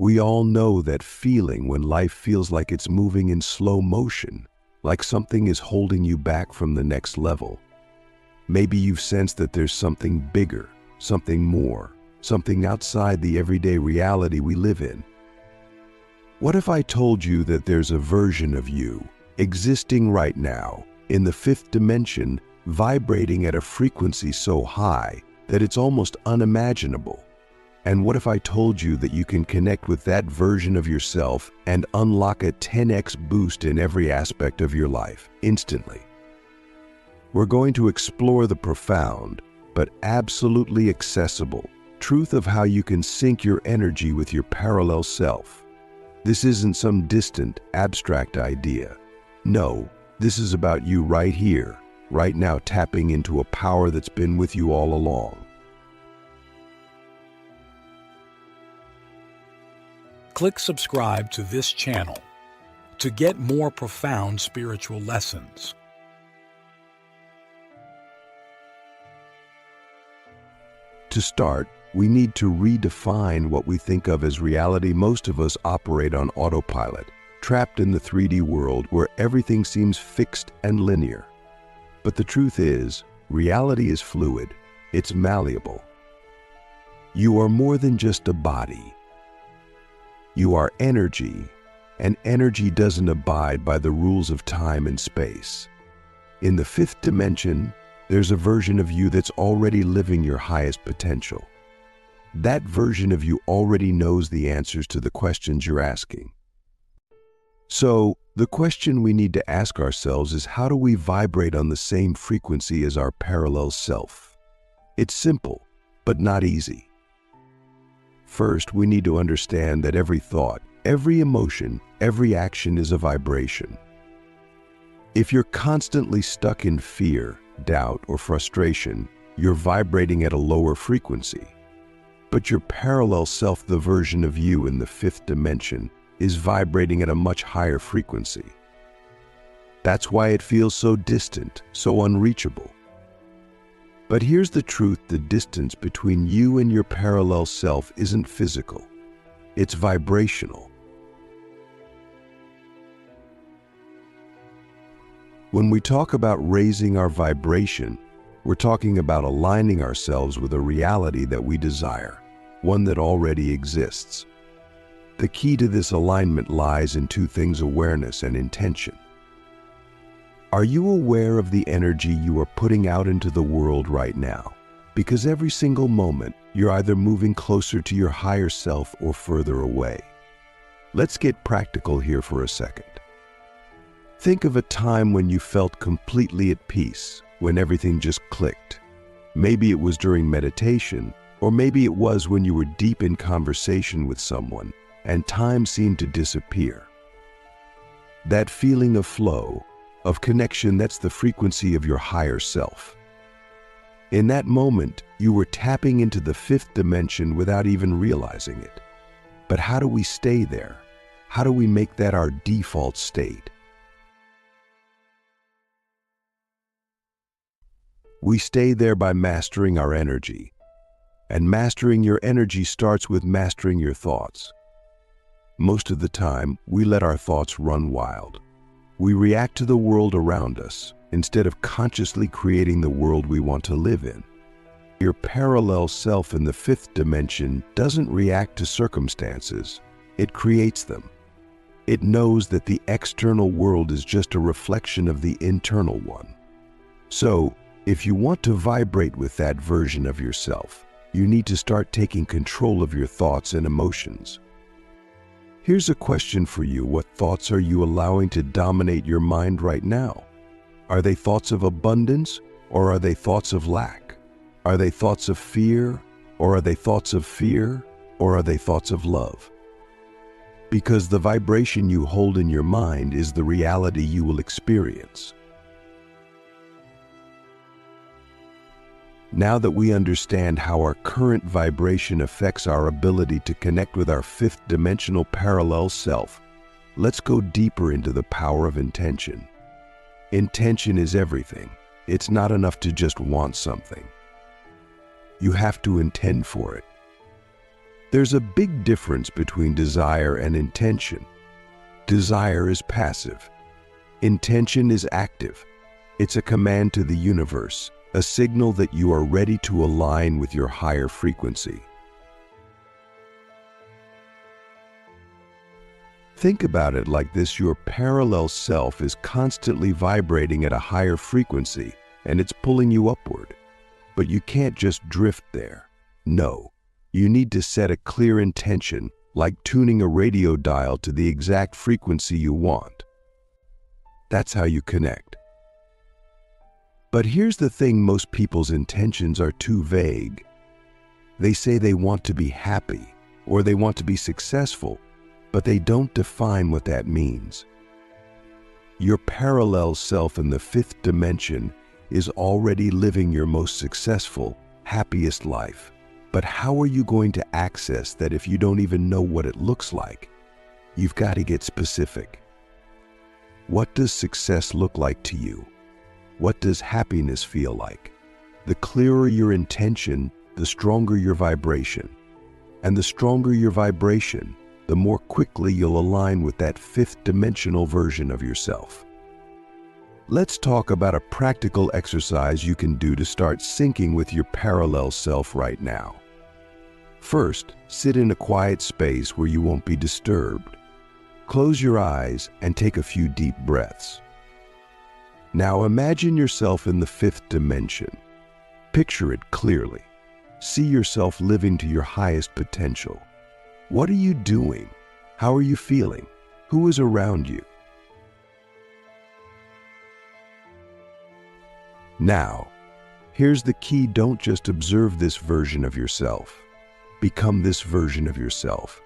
We all know that feeling when life feels like it's moving in slow motion, like something is holding you back from the next level. Maybe you've sensed that there's something bigger, something more, something outside the everyday reality we live in. What if I told you that there's a version of you existing right now in the fifth dimension, vibrating at a frequency so high that it's almost unimaginable? And what if I told you that you can connect with that version of yourself and unlock a 10x boost in every aspect of your life instantly? We're going to explore the profound, but absolutely accessible, truth of how you can sync your energy with your parallel self. This isn't some distant, abstract idea. No, this is about you right here, right now, tapping into a power that's been with you all along. Click subscribe to this channel to get more profound spiritual lessons. To start, we need to redefine what we think of as reality. Most of us operate on autopilot, trapped in the 3D world where everything seems fixed and linear. But the truth is, reality is fluid, it's malleable. You are more than just a body. You are energy, and energy doesn't abide by the rules of time and space. In the fifth dimension, there's a version of you that's already living your highest potential. That version of you already knows the answers to the questions you're asking. So, the question we need to ask ourselves is, how do we vibrate on the same frequency as our parallel self? It's simple, but not easy. First, we need to understand that every thought, every emotion, every action is a vibration. If you're constantly stuck in fear, doubt, or frustration, you're vibrating at a lower frequency. But your parallel self, the version of you in the fifth dimension, is vibrating at a much higher frequency. That's why it feels so distant, so unreachable. But here's the truth: the distance between you and your parallel self isn't physical, it's vibrational. When we talk about raising our vibration, we're talking about aligning ourselves with a reality that we desire, one that already exists. The key to this alignment lies in two things: awareness and intention. Are you aware of the energy you are putting out into the world right now? Because every single moment, you're either moving closer to your higher self or further away. Let's get practical here for a second. Think of a time when you felt completely at peace, when everything just clicked. Maybe it was during meditation, or maybe it was when you were deep in conversation with someone and time seemed to disappear. That feeling of flow, of connection, that's the frequency of your higher self. In that moment, you were tapping into the fifth dimension without even realizing it. But how do we stay there? How do we make that our default state? We stay there by mastering our energy. And mastering your energy starts with mastering your thoughts. Most of the time, we let our thoughts run wild. We react to the world around us instead of consciously creating the world we want to live in. Your parallel self in the fifth dimension doesn't react to circumstances, it creates them. It knows that the external world is just a reflection of the internal one. So, if you want to vibrate with that version of yourself, you need to start taking control of your thoughts and emotions. Here's a question for you: what thoughts are you allowing to dominate your mind right now? Are they thoughts of abundance, or are they thoughts of lack? Are they thoughts of fear, or are they thoughts of fear, or are they thoughts of love? Because the vibration you hold in your mind is the reality you will experience. Now that we understand how our current vibration affects our ability to connect with our fifth dimensional parallel self, let's go deeper into the power of intention. Intention is everything. It's not enough to just want something. You have to intend for it. There's a big difference between desire and intention. Desire is passive. Intention is active. It's a command to the universe, a signal that you are ready to align with your higher frequency. Think about it like this: your parallel self is constantly vibrating at a higher frequency, and it's pulling you upward. But you can't just drift there. No, you need to set a clear intention, like tuning a radio dial to the exact frequency you want. That's how you connect. But here's the thing: most people's intentions are too vague. They say they want to be happy or they want to be successful, but they don't define what that means. Your parallel self in the fifth dimension is already living your most successful, happiest life. But how are you going to access that if you don't even know what it looks like? You've got to get specific. What does success look like to you? What does happiness feel like? The clearer your intention, the stronger your vibration. And the stronger your vibration, the more quickly you'll align with that fifth dimensional version of yourself. Let's talk about a practical exercise you can do to start syncing with your parallel self right now. First, sit in a quiet space where you won't be disturbed. Close your eyes and take a few deep breaths. Now imagine yourself in the fifth dimension. Picture it clearly. See yourself living to your highest potential. What are you doing? How are you feeling? Who is around you? Now, here's the key: don't just observe this version of yourself. Become this version of yourself.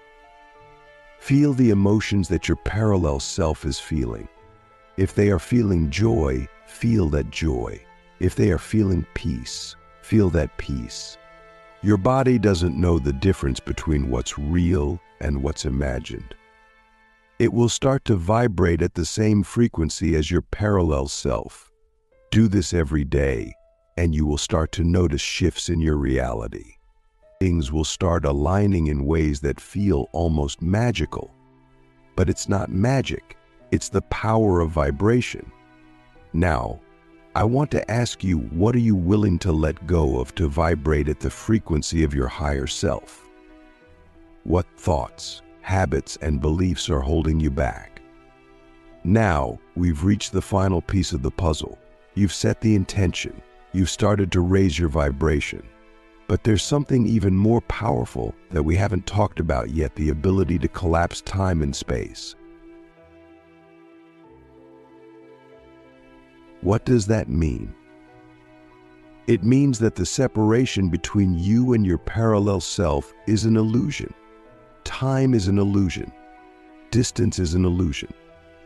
Feel the emotions that your parallel self is feeling. If they are feeling joy, feel that joy. If they are feeling peace, feel that peace. Your body doesn't know the difference between what's real and what's imagined. It will start to vibrate at the same frequency as your parallel self. Do this every day, and you will start to notice shifts in your reality. Things will start aligning in ways that feel almost magical. But it's not magic, it's the power of vibration. Now, I want to ask you, what are you willing to let go of to vibrate at the frequency of your higher self? What thoughts, habits, and beliefs are holding you back? Now, we've reached the final piece of the puzzle. You've set the intention. You've started to raise your vibration. But there's something even more powerful that we haven't talked about yet: the ability to collapse time and space. What does that mean? It means that the separation between you and your parallel self is an illusion. Time is an illusion. Distance is an illusion.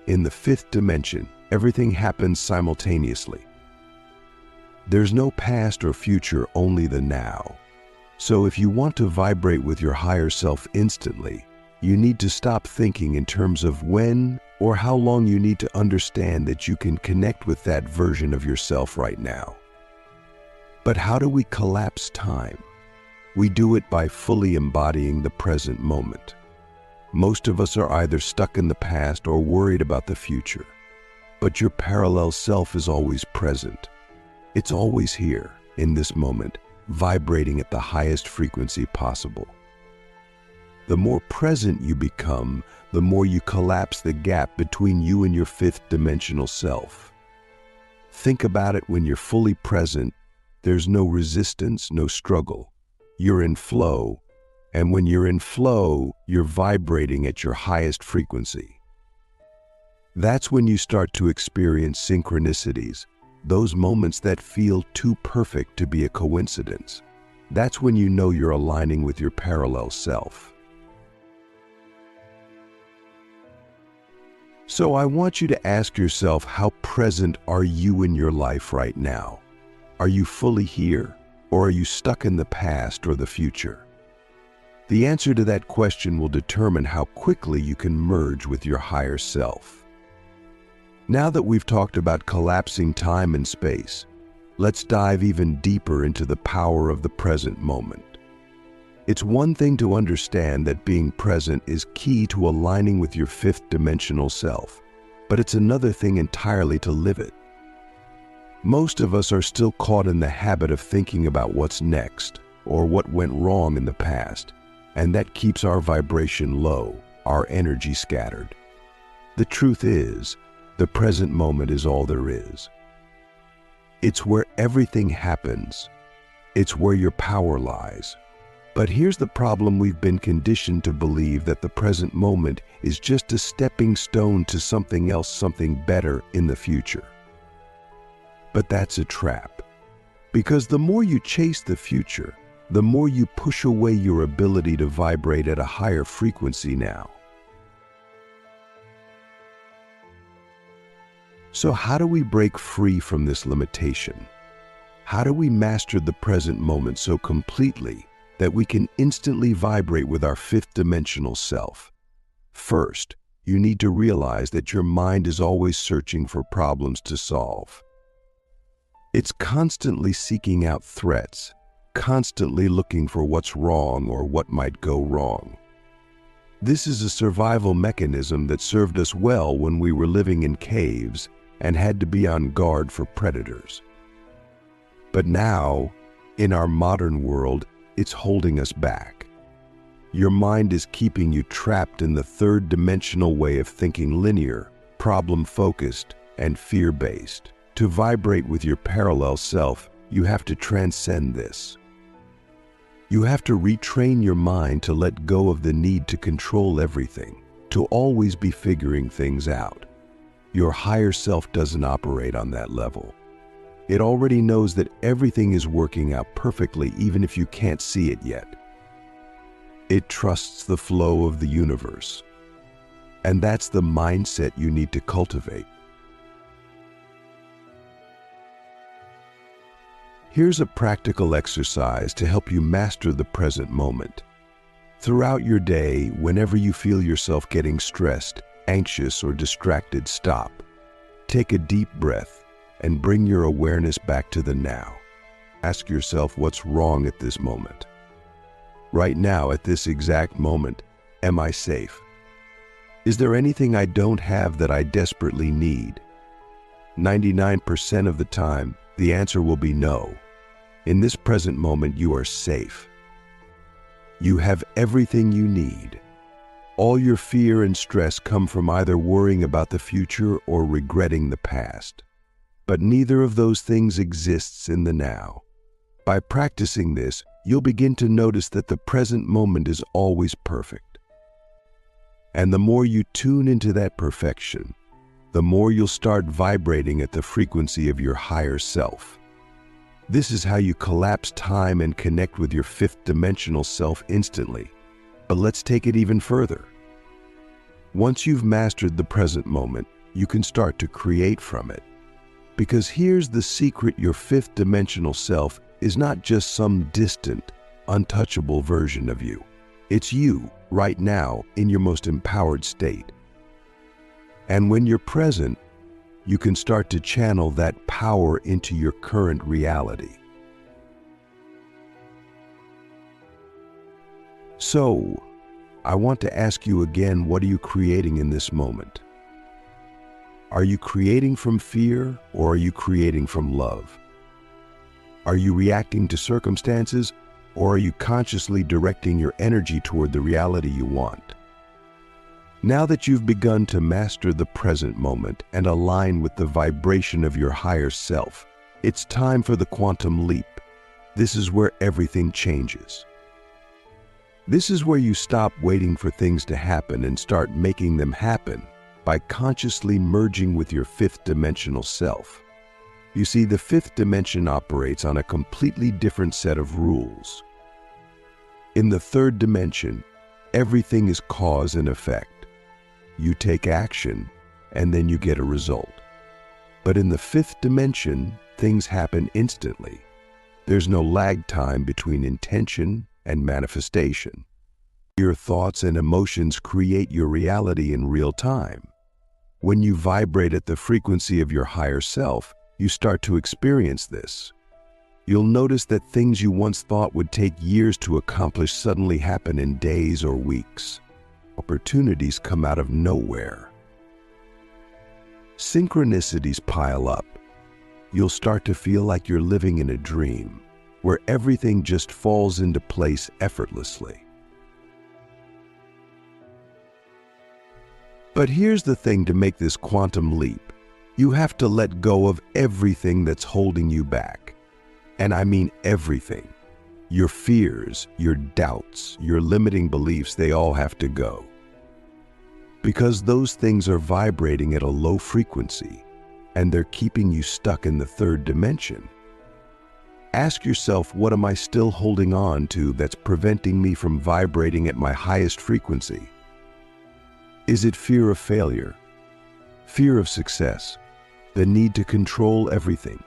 In the fifth dimension, everything happens simultaneously. There's no past or future, only the now. So if you want to vibrate with your higher self instantly, you need to stop thinking in terms of when or how long you need to understand that you can connect with that version of yourself right now. But how do we collapse time? We do it by fully embodying the present moment. Most of us are either stuck in the past or worried about the future. But your parallel self is always present. It's always here, in this moment, vibrating at the highest frequency possible. The more present you become, the more you collapse the gap between you and your fifth dimensional self. Think about it: when you're fully present, there's no resistance, no struggle. You're in flow, and when you're in flow, you're vibrating at your highest frequency. That's when you start to experience synchronicities, those moments that feel too perfect to be a coincidence. That's when you know you're aligning with your parallel self. So I want you to ask yourself, how present are you in your life right now? Are you fully here, or are you stuck in the past or the future? The answer to that question will determine how quickly you can merge with your higher self. Now that we've talked about collapsing time and space, let's dive even deeper into the power of the present moment. It's one thing to understand that being present is key to aligning with your fifth dimensional self, but it's another thing entirely to live it. Most of us are still caught in the habit of thinking about what's next or what went wrong in the past, and that keeps our vibration low, our energy scattered. The truth is, the present moment is all there is. It's where everything happens. It's where your power lies. But here's the problem: we've been conditioned to believe that the present moment is just a stepping stone to something else, something better in the future. But that's a trap. Because the more you chase the future, the more you push away your ability to vibrate at a higher frequency now. So how do we break free from this limitation? How do we master the present moment so completely that we can instantly vibrate with our fifth dimensional self? First, you need to realize that your mind is always searching for problems to solve. It's constantly seeking out threats, constantly looking for what's wrong or what might go wrong. This is a survival mechanism that served us well when we were living in caves and had to be on guard for predators. But now, in our modern world, it's holding us back. Your mind is keeping you trapped in the third dimensional way of thinking: linear, problem-focused, and fear-based. To vibrate with your parallel self, you have to transcend this. You have to retrain your mind to let go of the need to control everything, to always be figuring things out. Your higher self doesn't operate on that level. It already knows that everything is working out perfectly, even if you can't see it yet. It trusts the flow of the universe. And that's the mindset you need to cultivate. Here's a practical exercise to help you master the present moment. Throughout your day, whenever you feel yourself getting stressed, anxious, or distracted, stop. Take a deep breath and bring your awareness back to the now. Ask yourself, what's wrong at this moment? Right now, at this exact moment, am I safe? Is there anything I don't have that I desperately need? 99% of the time, the answer will be no. In this present moment, you are safe. You have everything you need. All your fear and stress come from either worrying about the future or regretting the past. But neither of those things exists in the now. By practicing this, you'll begin to notice that the present moment is always perfect. And the more you tune into that perfection, the more you'll start vibrating at the frequency of your higher self. This is how you collapse time and connect with your fifth dimensional self instantly. But let's take it even further. Once you've mastered the present moment, you can start to create from it. Because here's the secret: your fifth dimensional self is not just some distant, untouchable version of you. It's you, right now, in your most empowered state. And when you're present, you can start to channel that power into your current reality. So, I want to ask you again, what are you creating in this moment? Are you creating from fear, or are you creating from love? Are you reacting to circumstances, or are you consciously directing your energy toward the reality you want? Now that you've begun to master the present moment and align with the vibration of your higher self, it's time for the quantum leap. This is where everything changes. This is where you stop waiting for things to happen and start making them happen by consciously merging with your fifth dimensional self. You see, the fifth dimension operates on a completely different set of rules. In the third dimension, everything is cause and effect. You take action, and then you get a result. But in the fifth dimension, things happen instantly. There's no lag time between intention and manifestation. Your thoughts and emotions create your reality in real time. When you vibrate at the frequency of your higher self, you start to experience this. You'll notice that things you once thought would take years to accomplish suddenly happen in days or weeks. Opportunities come out of nowhere. Synchronicities pile up. You'll start to feel like you're living in a dream, where everything just falls into place effortlessly. But here's the thing to make this quantum leap. You have to let go of everything that's holding you back. And I mean everything. Your fears, your doubts, your limiting beliefs, they all have to go. Because those things are vibrating at a low frequency, and they're keeping you stuck in the third dimension. Ask yourself, what am I still holding on to that's preventing me from vibrating at my highest frequency? Is it fear of failure? Fear of success? The need to control everything?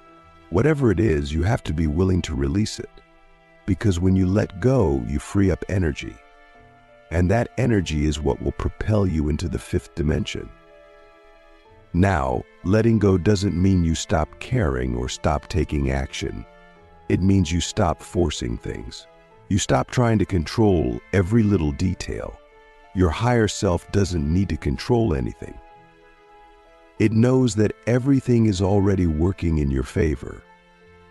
Whatever it is, you have to be willing to release it. Because when you let go, you free up energy. And that energy is what will propel you into the fifth dimension. Now, letting go doesn't mean you stop caring or stop taking action. It means you stop forcing things. You stop trying to control every little detail. Your higher self doesn't need to control anything. It knows that everything is already working in your favor.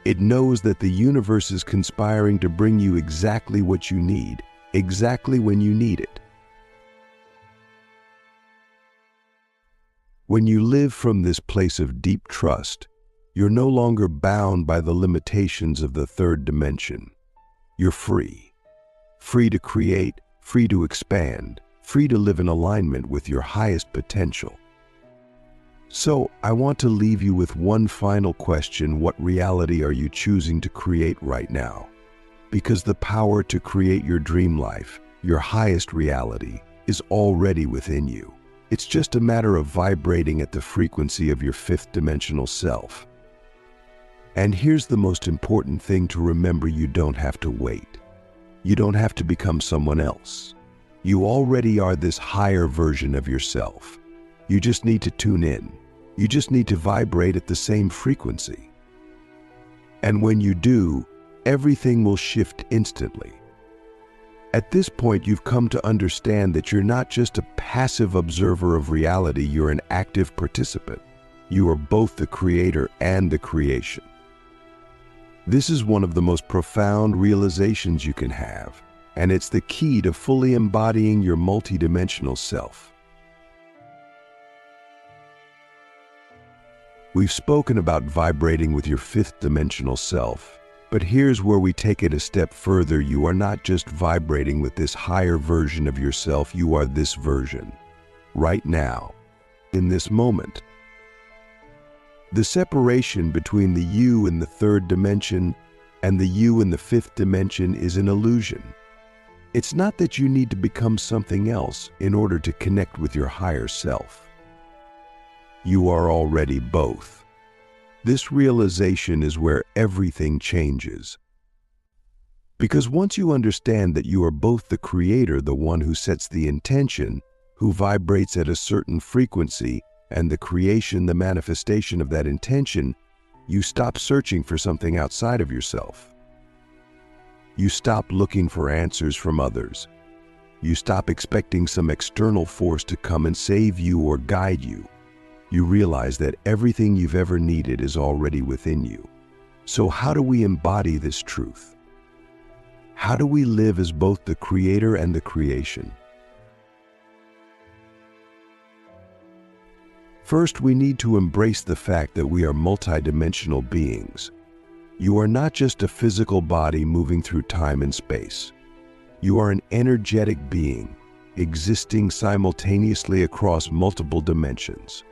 It knows that the universe is conspiring to bring you exactly what you need, exactly when you need it. When you live from this place of deep trust, you're no longer bound by the limitations of the third dimension. You're free. Free to create, free to expand, free to live in alignment with your highest potential. So, I want to leave you with one final question. What reality are you choosing to create right now? Because the power to create your dream life, your highest reality, is already within you. It's just a matter of vibrating at the frequency of your fifth dimensional self. And here's the most important thing to remember: you don't have to wait. You don't have to become someone else. You already are this higher version of yourself. You just need to tune in. You just need to vibrate at the same frequency. And when you do, everything will shift instantly. At this point, you've come to understand that you're not just a passive observer of reality, you're an active participant. You are both the creator and the creation. This is one of the most profound realizations you can have, and it's the key to fully embodying your multidimensional self. We've spoken about vibrating with your fifth dimensional self, but here's where we take it a step further. You are not just vibrating with this higher version of yourself, you are this version, right now, in this moment. The separation between the you in the third dimension and the you in the fifth dimension is an illusion. It's not that you need to become something else in order to connect with your higher self. You are already both. This realization is where everything changes. Because once you understand that you are both the creator, the one who sets the intention, who vibrates at a certain frequency, and the creation, the manifestation of that intention, you stop searching for something outside of yourself. You stop looking for answers from others. You stop expecting some external force to come and save you or guide you. You realize that everything you've ever needed is already within you. So how do we embody this truth? How do we live as both the creator and the creation? First, we need to embrace the fact that we are multidimensional beings. You are not just a physical body moving through time and space. You are an energetic being, existing simultaneously across multiple dimensions.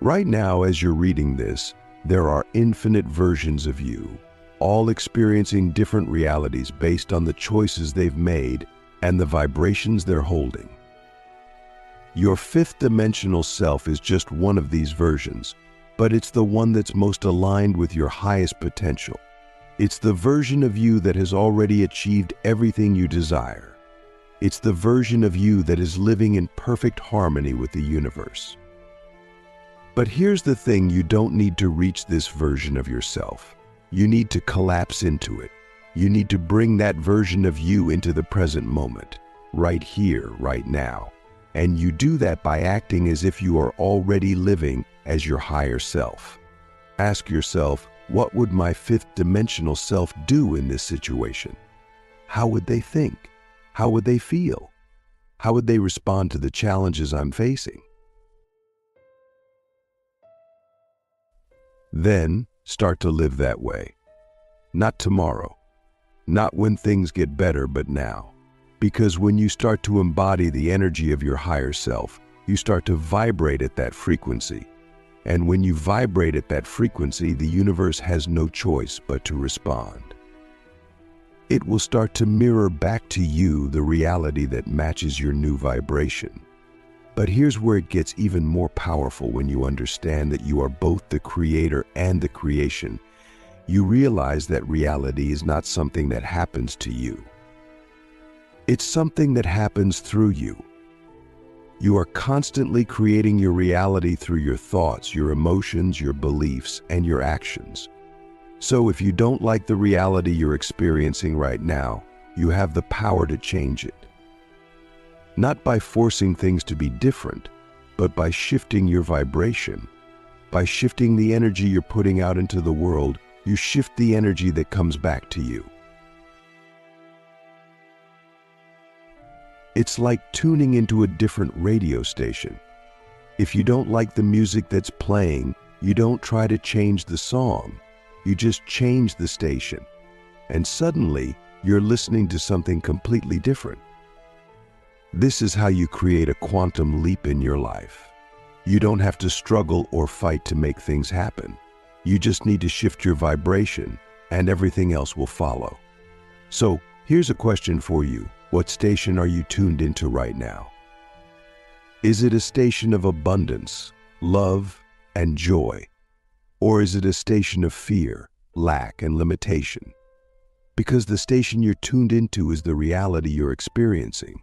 Right now, as you're reading this, there are infinite versions of you, all experiencing different realities based on the choices they've made and the vibrations they're holding. Your fifth dimensional self is just one of these versions, but it's the one that's most aligned with your highest potential. It's the version of you that has already achieved everything you desire. It's the version of you that is living in perfect harmony with the universe. But here's the thing: you don't need to reach this version of yourself. You need to collapse into it. You need to bring that version of you into the present moment, right here, right now. And you do that by acting as if you are already living as your higher self. Ask yourself, what would my fifth dimensional self do in this situation? How would they think? How would they feel? How would they respond to the challenges I'm facing? Then start to live that way. Not tomorrow, not when things get better, but now. Because when you start to embody the energy of your higher self, you start to vibrate at that frequency. And when you vibrate at that frequency, the universe has no choice but to respond. It will start to mirror back to you the reality that matches your new vibration. But here's where it gets even more powerful when you understand that you are both the creator and the creation. You realize that reality is not something that happens to you. It's something that happens through you. You are constantly creating your reality through your thoughts, your emotions, your beliefs, and your actions. So if you don't like the reality you're experiencing right now, you have the power to change it. Not by forcing things to be different, but by shifting your vibration. By shifting the energy you're putting out into the world, you shift the energy that comes back to you. It's like tuning into a different radio station. If you don't like the music that's playing, you don't try to change the song. You just change the station. And suddenly, you're listening to something completely different. This is how you create a quantum leap in your life. You don't have to struggle or fight to make things happen. You just need to shift your vibration, and everything else will follow. So, here's a question for you. What station are you tuned into right now? Is it a station of abundance, love, and joy? Or is it a station of fear, lack, and limitation? Because the station you're tuned into is the reality you're experiencing.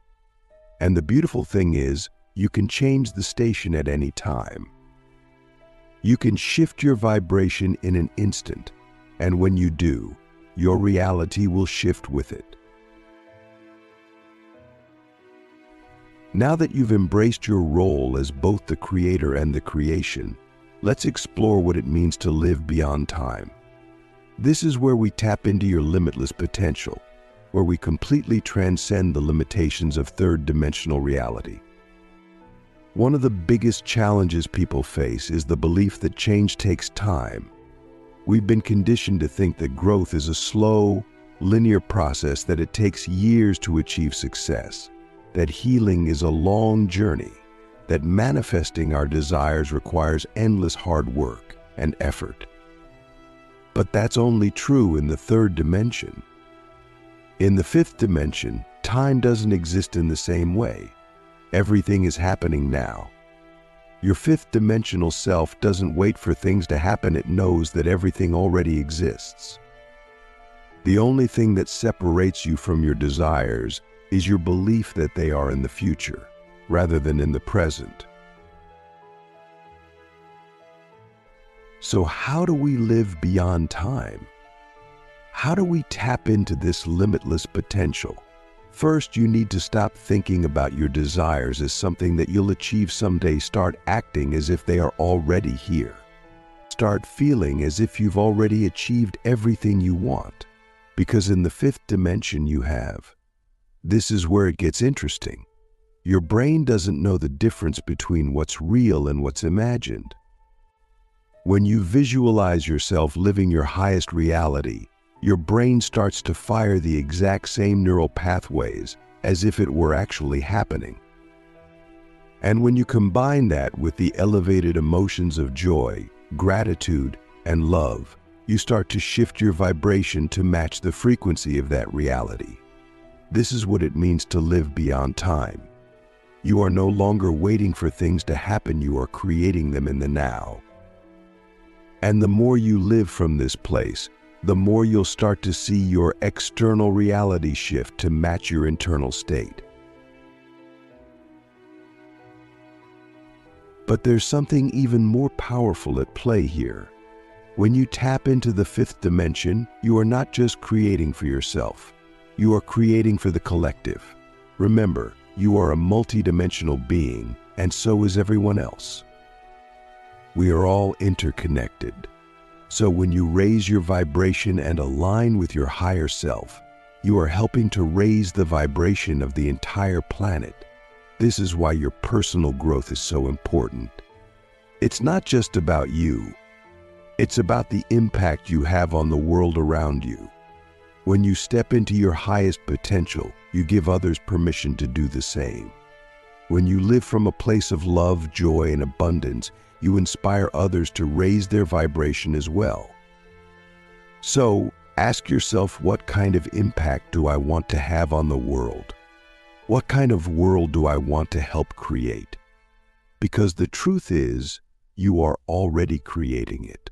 And the beautiful thing is, you can change the station at any time. You can shift your vibration in an instant, and when you do, your reality will shift with it. Now that you've embraced your role as both the creator and the creation, let's explore what it means to live beyond time. This is where we tap into your limitless potential, where we completely transcend the limitations of third-dimensional reality. One of the biggest challenges people face is the belief that change takes time. We've been conditioned to think that growth is a slow, linear process, that it takes years to achieve success, that healing is a long journey, that manifesting our desires requires endless hard work and effort. But that's only true in the third dimension. In the fifth dimension, time doesn't exist in the same way. Everything is happening now. Your fifth dimensional self doesn't wait for things to happen. It knows that everything already exists. The only thing that separates you from your desires is your belief that they are in the future, rather than in the present. So how do we live beyond time? How do we tap into this limitless potential? First, you need to stop thinking about your desires as something that you'll achieve someday. Start acting as if they are already here. Start feeling as if you've already achieved everything you want, because in the fifth dimension you have. This is where it gets interesting. Your brain doesn't know the difference between what's real and what's imagined. When you visualize yourself living your highest reality, your brain starts to fire the exact same neural pathways as if it were actually happening. And when you combine that with the elevated emotions of joy, gratitude, and love, you start to shift your vibration to match the frequency of that reality. This is what it means to live beyond time. You are no longer waiting for things to happen. You are creating them in the now. And the more you live from this place, the more you'll start to see your external reality shift to match your internal state. But there's something even more powerful at play here. When you tap into the fifth dimension, you are not just creating for yourself. You are creating for the collective. Remember, you are a multidimensional being, and so is everyone else. We are all interconnected. So when you raise your vibration and align with your higher self, you are helping to raise the vibration of the entire planet. This is why your personal growth is so important. It's not just about you. It's about the impact you have on the world around you. When you step into your highest potential, you give others permission to do the same. When you live from a place of love, joy, and abundance, you inspire others to raise their vibration as well. So, ask yourself, what kind of impact do I want to have on the world? What kind of world do I want to help create? Because the truth is, you are already creating it.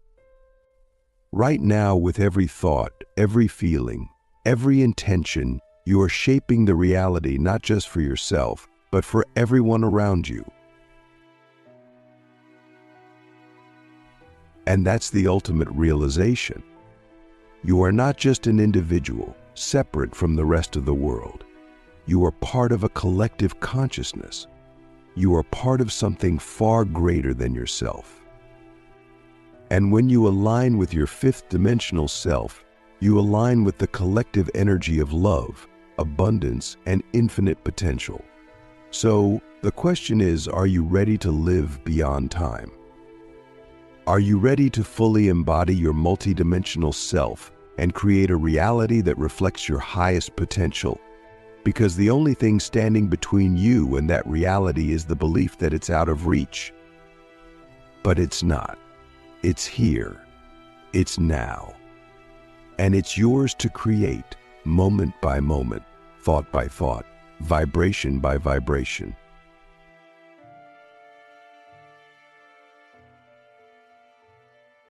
Right now, with every thought, every feeling, every intention, you are shaping the reality not just for yourself, but for everyone around you. And that's the ultimate realization. You are not just an individual, separate from the rest of the world. You are part of a collective consciousness. You are part of something far greater than yourself. And when you align with your fifth dimensional self, you align with the collective energy of love, abundance, and infinite potential. So, the question is, are you ready to live beyond time? Are you ready to fully embody your multidimensional self and create a reality that reflects your highest potential? Because the only thing standing between you and that reality is the belief that it's out of reach. But it's not. It's here. It's now. And it's yours to create, moment by moment, thought by thought, vibration by vibration.